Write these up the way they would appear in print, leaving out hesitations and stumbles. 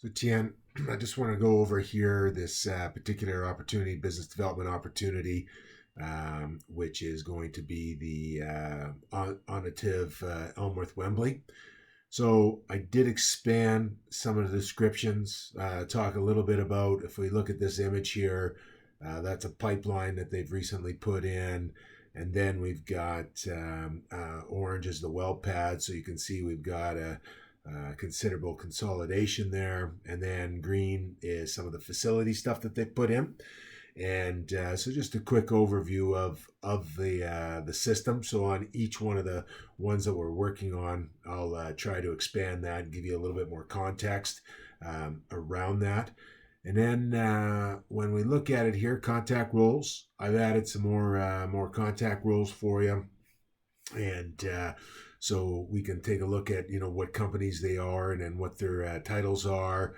So, Tian, I just want to go over here this particular opportunity, business development opportunity, which is going to be the Ovintiv Elmworth Wembley. So, I did expand some of the descriptions, talk a little bit about if we look at this image here, that's a pipeline that they've recently put in. And then we've got orange is the well pad, so you can see we've got a considerable consolidation there. And then green is some of the facility stuff that they put in. And so just a quick overview of the system. So on each one of the ones that we're working on, I'll try to expand that and give you a little bit more context around that. And then when we look at it here, contact rules, I've added some more contact rules for you. And so we can take a look at what companies they are and then what their titles are.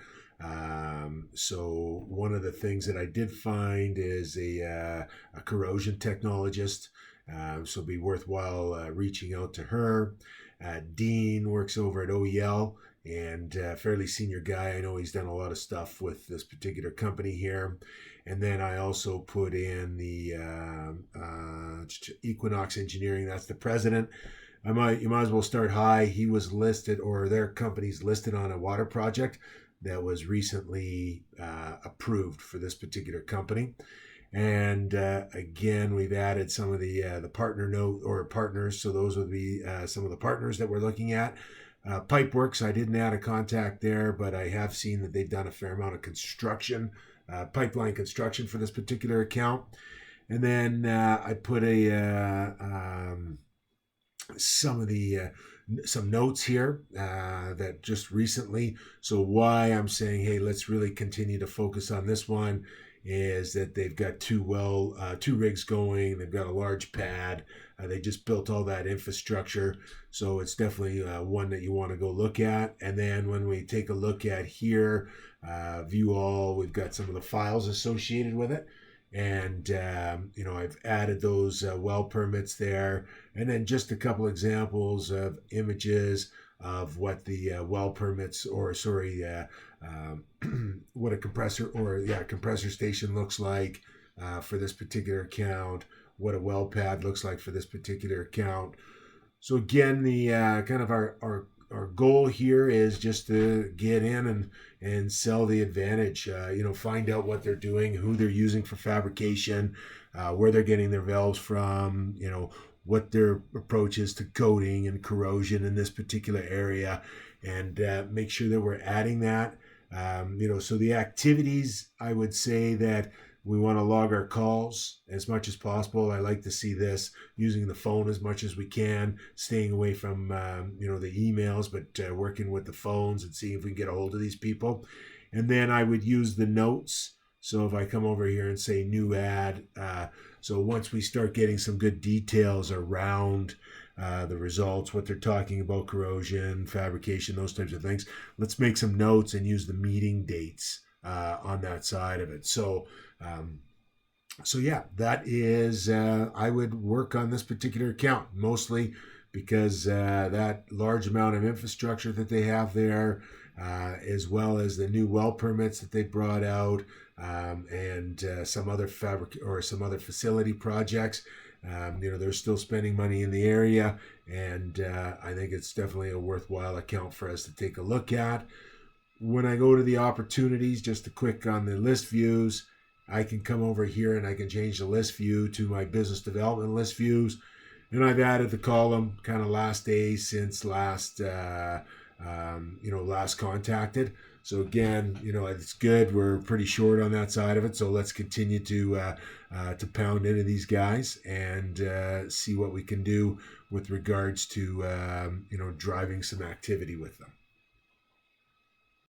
So one of the things that I did find is a corrosion technologist. So it'd be worthwhile reaching out to her. Dean works over at OEL and fairly senior guy. I know he's done a lot of stuff with this particular company here. And then I also put in the Equinox Engineering. That's the president. You might as well start high. He was listed, or their company's listed on a water project that was recently approved for this particular company. And again, we've added some of the partner note or partners. So those would be some of the partners that we're looking at. Pipeworks, I didn't add a contact there, but I have seen that they've done a fair amount of construction, pipeline construction for this particular account. And then I put some notes here that just recently. So why I'm saying, hey, let's really continue to focus on this one is that they've got two rigs going. They've got a large pad. They just built all that infrastructure. So it's definitely one that you want to go look at. And then when we take a look at here, view all, we've got some of the files associated with it. And, I've added those well permits there. And then just a couple examples of images of what the well permits, what a compressor station looks like for this particular account, what a well pad looks like for this particular account. So again, the kind of our goal here is just to get in and sell the advantage, find out what they're doing, who they're using for fabrication, where they're getting their valves from, what their approach is to coating and corrosion in this particular area, and make sure that we're adding that. So the activities, I would say that we want to log our calls as much as possible. I like to see this using the phone as much as we can, staying away from, the emails, but working with the phones and seeing if we can get a hold of these people. And then I would use the notes. So if I come over here and say new ad, so once we start getting some good details around the results, what they're talking about, corrosion, fabrication, those types of things, let's make some notes and use the meeting dates on that side of it. So that is, I would work on this particular account mostly because that large amount of infrastructure that they have there, as well as the new well permits that they brought out, and some other some other facility projects. They're still spending money in the area, and I think it's definitely a worthwhile account for us to take a look at. When I go to the opportunities, just to click on the list views, I can come over here and I can change the list view to my business development list views. And I've added the column kind of last day since last contacted. So again, it's good. We're pretty short on that side of it. So let's continue to pound into these guys and see what we can do with regards to, driving some activity with them.